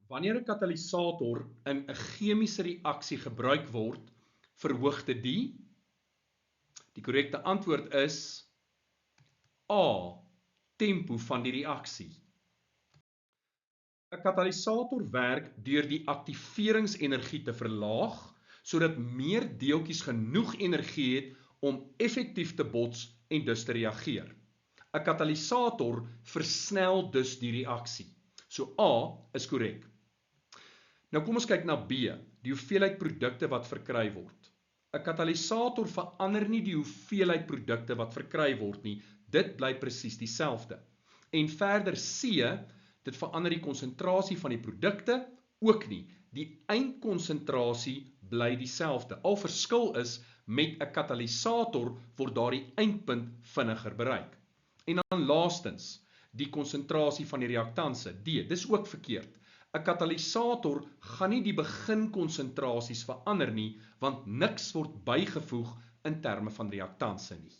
Wanneer 'n katalisator in 'n chemiese reaksie gebruik word, verhoog dit die korrekte antwoord is A, tempo van die reaksie. 'n Katalisator werk deur die aktiveringsenergie te verlaag, sodat meer deeltjies genoeg energie het om effektief te bots en dus te reageer. 'n Katalisator versnel dus die reaksie. So A is korrek. Nou kom ons kyk na B, die hoeveelheid produkte wat verkry word. 'n Katalisator verander nie die hoeveelheid produkte wat verkry word nie, dit bly presies dieselfde. En verder C, dit verander die konsentrasie van die produkte ook nie. Die eindkonsentrasie bly dieselfde. Al verskil is met 'n katalisator word daardie eindpunt vinniger bereik. En dan laastens, die konsentrasie van die reaktanse, D, dis ook verkeerd. 'n Katalisator gaan nie die beginkonsentrasies verander nie, want niks word bygevoeg in terme van reaktanse nie.